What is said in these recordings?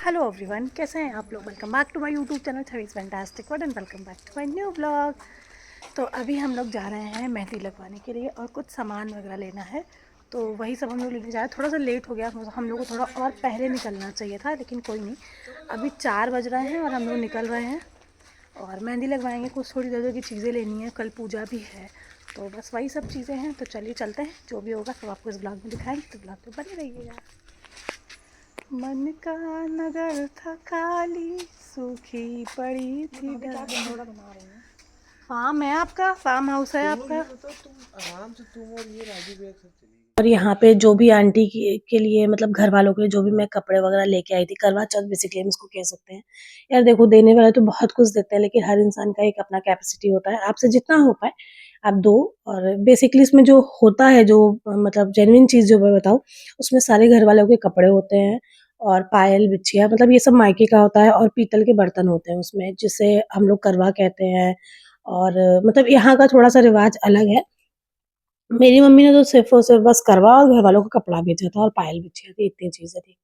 Hello everyone, कैसे हैं आप लोग। Welcome back to my YouTube channel Chhavi's fantastic world and welcome back to my new blog. तो अभी हम लोग जा रहे हैं मेहंदी लगवाने के लिए और कुछ सामान वगैरह लेना है। तो वही सब हम लोग लेने जा रहे हैं। थोड़ा सा लेट हो गया, हम लोग को थोड़ा और पहले निकलना चाहिए था, लेकिन कोई नहीं। अभी 4 बज रहे हैं और हम लोग निकल रहे हैं और मेहंदी लगवाएंगे। कुछ थोड़ी देर की चीज़ें लेनी है, कल पूजा भी है। तो बस वही सब चीज़ें हैं। तो चलिए चलते हैं, जो भी होगा सब आपको इस ब्लॉग में दिखाएंगे, तो ब्लॉग में बने रहिएगा। मन का नगर था खाली, सूखी पड़ी थी फार्म है आपका, फार्म हाउस है आपका। आराम से तुम और ये राजू भी और यहाँ पे जो भी आंटी के लिए मतलब घर वालों के लिए जो भी मैं कपड़े वगैरह लेके आई थी, करवा चौथ बेसिकली हम इसको कह सकते हैं। यार देखो, देने वाले तो बहुत कुछ देते हैं, लेकिन हर इंसान का एक अपना कैपेसिटी होता है। आपसे जितना हो पाए आप दो। और बेसिकली इसमें जो होता है, जो मतलब जेन्युइन चीज जो मैं बताऊँ, उसमें सारे घर वालों के कपड़े होते हैं और पायल बिछिया, मतलब ये सब मायके का होता है। और पीतल के बर्तन होते हैं उसमें, जिसे हम लोग करवा कहते हैं। और मतलब यहाँ का थोड़ा सा रिवाज अलग है। मेरी मम्मी ने तो सिर्फ और सिर्फ बस करवा और घर वालों का कपड़ा बेचा था और पायल बिछिया थी, इतनी चीजें थी।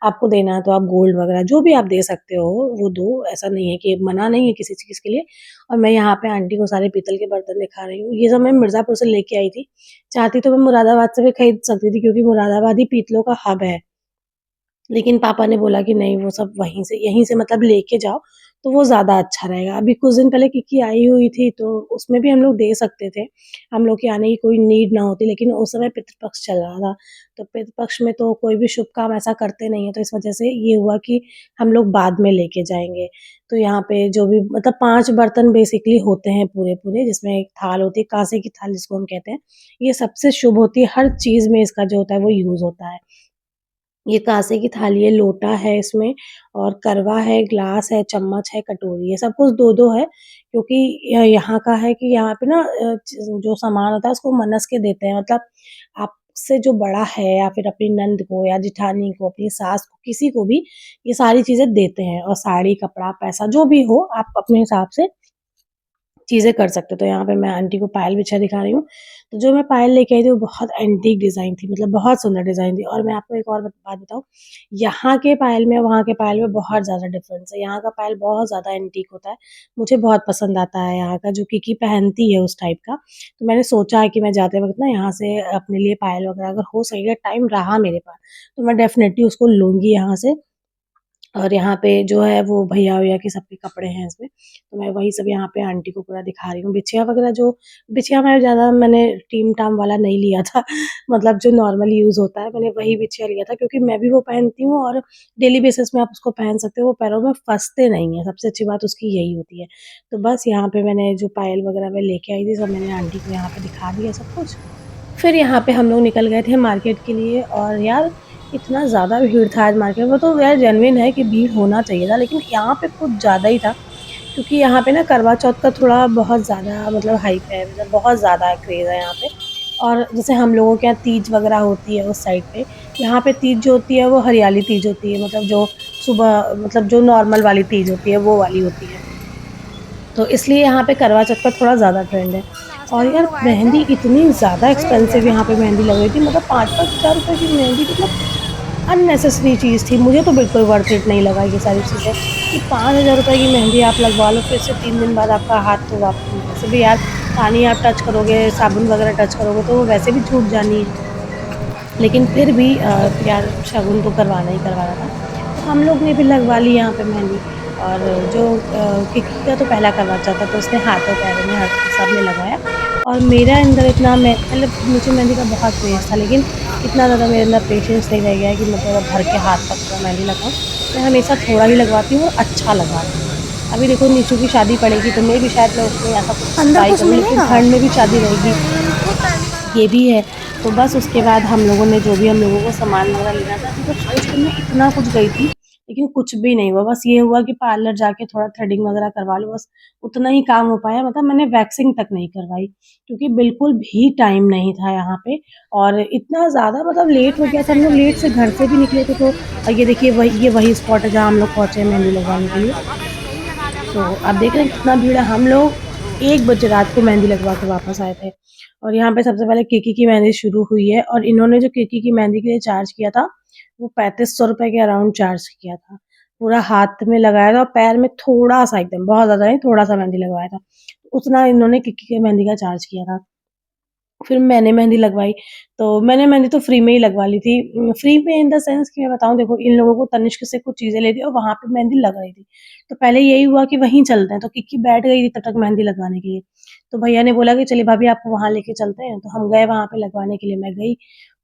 आपको देना है तो आप गोल्ड वगैरह जो भी आप दे सकते हो वो दो। ऐसा नहीं है कि मना नहीं है किसी चीज के लिए। और मैं यहाँ पे आंटी को सारे पीतल के बर्तन दिखा रही हूँ। ये सब मैं मिर्जापुर से लेके आई थी। चाहती तो मैं मुरादाबाद से भी खरीद सकती थी, क्योंकि मुरादाबाद ही पीतलों का हब है। लेकिन पापा ने बोला कि नहीं, वो सब वहीं से यहीं से मतलब लेके जाओ तो वो ज़्यादा अच्छा रहेगा। अभी कुछ दिन पहले किकी आई हुई थी, तो उसमें भी हम लोग दे सकते थे। हम लोग के आने की कोई नीड ना होती, लेकिन उस समय पितृपक्ष चल रहा था। तो पितृपक्ष में तो कोई भी शुभ काम ऐसा करते नहीं है, तो इस वजह से ये हुआ कि हम लोग बाद में लेके जाएँगे। तो यहाँ पे जो भी मतलब 5 बर्तन बेसिकली होते हैं पूरे-पूरे, जिसमें एक थाल होती है, काँसे की थाल जिसको हम कहते हैं। ये सबसे शुभ होती है, हर चीज़ में इसका जो होता है वो यूज़ होता है। ये काँसे की थाली है, लोटा है इसमें और करवा है, ग्लास है, चम्मच है, कटोरी है, सब कुछ 2-2 है। क्योंकि यहाँ का है कि यहाँ पे ना जो सामान होता है उसको मनस के देते हैं। मतलब आपसे जो बड़ा है या फिर अपनी नंद को या जेठानी को, अपनी सास को, किसी को भी ये सारी चीज़ें देते हैं। और साड़ी, कपड़ा, पैसा जो भी हो आप अपने हिसाब से चीज़ें कर सकते हो। तो यहाँ पे मैं आंटी को पायल बिछा दिखा रही हूँ। तो जो मैं पायल लेके आई थी वो बहुत एंटीक डिज़ाइन थी, मतलब बहुत सुंदर डिज़ाइन थी। और मैं आपको एक और बात बताऊँ, यहाँ के पायल में वहाँ के पायल में बहुत ज़्यादा डिफ़रेंस है। यहाँ का पायल बहुत ज़्यादा एंटीक होता है। मुझे बहुत पसंद आता है यहाँ का, जो किकी पहनती है उस टाइप का। तो मैंने सोचा है कि मैं जाते वक़्त ना यहाँ से अपने लिए पायल वग़ैरह, अगर हो सकेगा, टाइम रहा मेरे पास, तो मैं डेफ़िनेटली उसको लूँगी यहाँ से। और यहाँ पे जो है वो भैया-वैया के सबके कपड़े हैं इसमें। तो मैं वही सब यहाँ पे आंटी को पूरा दिखा रही हूँ। बिछिया वगैरह जो बिछिया मैं ज़्यादा मैंने टीम-टाम वाला नहीं लिया था। मतलब जो नॉर्मल यूज़ होता है, मैंने वही बिछिया लिया था, क्योंकि मैं भी वो पहनती हूँ और डेली बेसिस में आप उसको पहन सकते हो, वो पैरों में फँसते नहीं हैं, सबसे अच्छी बात उसकी यही होती है। तो बस यहाँ पे मैंने जो पायल वगैरह मैं लेके आई थी, सब मैंने आंटी को यहाँ पे दिखा दिया सब कुछ। फिर यहाँ पे हम लोग निकल गए थे मार्केट के लिए। और यार इतना ज़्यादा भीड़ था आज मार्केट में। वो तो यार जेन्युइन है कि भीड़ होना चाहिए था, लेकिन यहाँ पे कुछ ज़्यादा ही था। क्योंकि यहाँ पे ना करवा चौथ का थोड़ा बहुत ज़्यादा मतलब हाइप है, मतलब बहुत ज़्यादा क्रेज़ है यहाँ पे। और जैसे हम लोगों के यहाँ तीज वगैरह होती है उस साइड पे, यहाँ पे तीज जो होती है वो हरियाली तीज होती है, मतलब जो सुबह मतलब जो नॉर्मल वाली तीज होती है वो वाली होती है। तो इसलिए यहाँ पे करवा चौथ का थोड़ा ज़्यादा ट्रेंड है। लास्ट और टाइम हम यार लोग आए थे, मेहंदी इतनी ज़्यादा वही हो गया एक्सपेंसिव ना। यहाँ पे मेहंदी लग रही थी, मतलब 5-5 हज़ार रुपए की मेहंदी, मतलब अननेसेसरी चीज़ थी। मुझे तो बिल्कुल वर्थ इट नहीं लगा ये सारी चीज़ें, कि 5,000 रुपए की मेहंदी आप लगवा लो, फिर से 3 दिन बाद आपका हाथ तो वैसे भी यार, पानी आप टच करोगे, साबुन वगैरह टच करोगे तो वो वैसे भी छूट जानी है। लेकिन फिर भी यार शगुन तो करवाना ही करवाना था। तो हम लोग ने भी लगवा ली यहाँ पे मेहंदी। और जो किकी का तो पहला करवा चौथ था, तो उसने हाथों पैरों में हर सब में लगवाया। और मेरा अंदर इतना मैं मतलब मुझे मेहंदी का बहुत क्रेज़ था, लेकिन इतना ज़्यादा मेरे अंदर पेशेंस नहीं रह गया है कि मैं पूरा भर के हाथ तक पूरा मेहंदी लगाऊँ। मैं हमेशा थोड़ा ही लगवाती हूँ और अच्छा लगवाती हूँ। अभी देखो नीशू की शादी पड़ेगी तो मैं भी शायद मैं उसमें ऐसा कुछ अंदर ट्राई कुछ करूँ, लेकिन मिलेगा। ठंड में भी शादी रहेगी, ये भी है। तो बस उसके बाद हम लोगों ने जो भी हम लोगों को सामान वगैरह लेना था, मतलब सोच के मैं इतना कुछ गई थी, लेकिन कुछ भी नहीं हुआ। बस ये हुआ कि पार्लर जाके थोड़ा थ्रेडिंग वगैरह करवा लो, बस उतना ही काम हो पाया। मतलब मैंने वैक्सिंग तक नहीं करवाई, क्योंकि बिल्कुल भी टाइम नहीं था यहाँ पे। और इतना ज़्यादा मतलब लेट हो गया था, हम लोग लेट से घर से भी निकले थे। तो ये देखिए, वही स्पॉट है जहाँ हम लोग पहुँचे हैं मेहंदी लगवाने के लिए। तो आप देख रहे हैं कितना भीड़ है। हम लोग 1 बजे रात को मेहंदी लगवा के वापस आए थे। और यहाँ पे सबसे पहले किकी की मेहंदी शुरू हुई है, और इन्होंने जो किकी की मेहंदी के लिए चार्ज किया था, वो 3500 रुपए के अराउंड चार्ज किया था। पूरा हाथ में लगाया था और पैर में थोड़ा सा, एकदम बहुत ज़्यादा नहीं, थोड़ा सा मेहंदी लगवाया था। उतना इन्होंने किक्की के मेहंदी का चार्ज किया था। फिर मैंने मेहंदी लगवाई, तो मैंने मेहंदी तो फ्री में ही लगवा ली थी। फ्री में इन द सेंस कि मैं बताऊँ, देखो इन लोगों को तनिष्क से कुछ चीज़ें लेती और वहाँ पे मेहंदी लग रही थी। तो पहले यही हुआ कि वहीं चलते हैं, तो किक्की बैठ गई थी तब तक मेहंदी लगवाने के लिए। तो भैया ने बोला कि चलिए भाभी आपको वहाँ लेके चलते हैं, तो हम गए वहाँ पे लगवाने के लिए। मैं गई,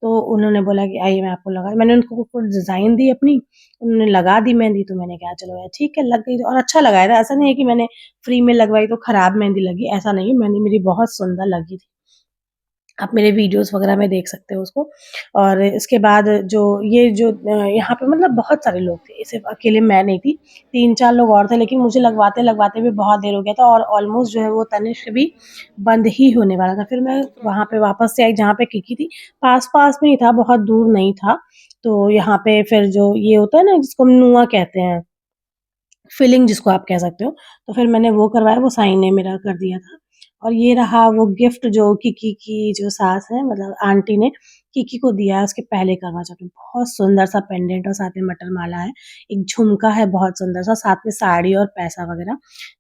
तो उन्होंने बोला कि आइए मैं आपको लगा, मैंने उनको कुछ डिज़ाइन दी अपनी, उन्होंने लगा दी मेहंदी। तो मैंने कहा चलो यार ठीक है, लग गई और अच्छा लगाया था। ऐसा नहीं है कि मैंने फ्री में लगवाई तो खराब मेहंदी लगी, ऐसा नहीं है, मेहंदी मेरी बहुत सुंदर लगी थी। आप मेरे वीडियोस वगैरह में देख सकते हो उसको। और इसके बाद जो ये जो यहाँ पे मतलब बहुत सारे लोग थे, सिर्फ अकेले मैं नहीं थी, 3-4 लोग और थे, लेकिन मुझे लगवाते-लगवाते भी बहुत देर हो गया था और ऑलमोस्ट जो है वो तनिष्क भी बंद ही होने वाला था। फिर मैं वहाँ पे वापस से आई जहाँ पे किकी थी, पास-पास में ही था, बहुत दूर नहीं था। तो यहाँ पे फिर जो ये होता है ना जिसको हम नुआ कहते हैं, फिलिंग जिसको आप कह सकते हो, तो फिर मैंने वो करवाया, वो साईं ने मेरा कर दिया था। और ये रहा वो गिफ्ट जो किकी की जो सास है, मतलब आंटी ने किकी को दिया है उसके पहले करवा चौथ में। बहुत सुंदर सा पेंडेंट और साथ में मटर माला है, एक झुमका है बहुत सुंदर सा, साथ में साड़ी और पैसा वगैरह।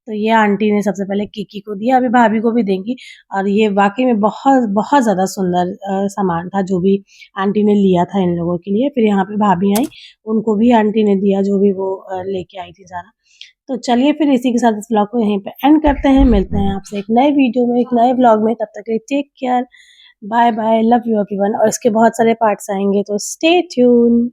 तो ये आंटी ने सबसे पहले किकी को दिया, अभी भाभी को भी देंगी। और ये वाक़ई में बहुत बहुत ज़्यादा सुंदर सामान था जो भी आंटी ने लिया था इन लोगों के लिए। फिर यहाँ पे भाभी आई, उनको भी आंटी ने दिया जो भी वो लेके आई थी सारा। तो चलिए फिर इसी के साथ इस व्लॉग को यहीं पे एंड करते हैं। मिलते हैं आपसे एक नए वीडियो में, एक नए व्लॉग में। तब तक के लिए take care, bye bye, love you everyone. और इसके बहुत सारे पार्ट्स आएँगे, तो स्टे ट्यून।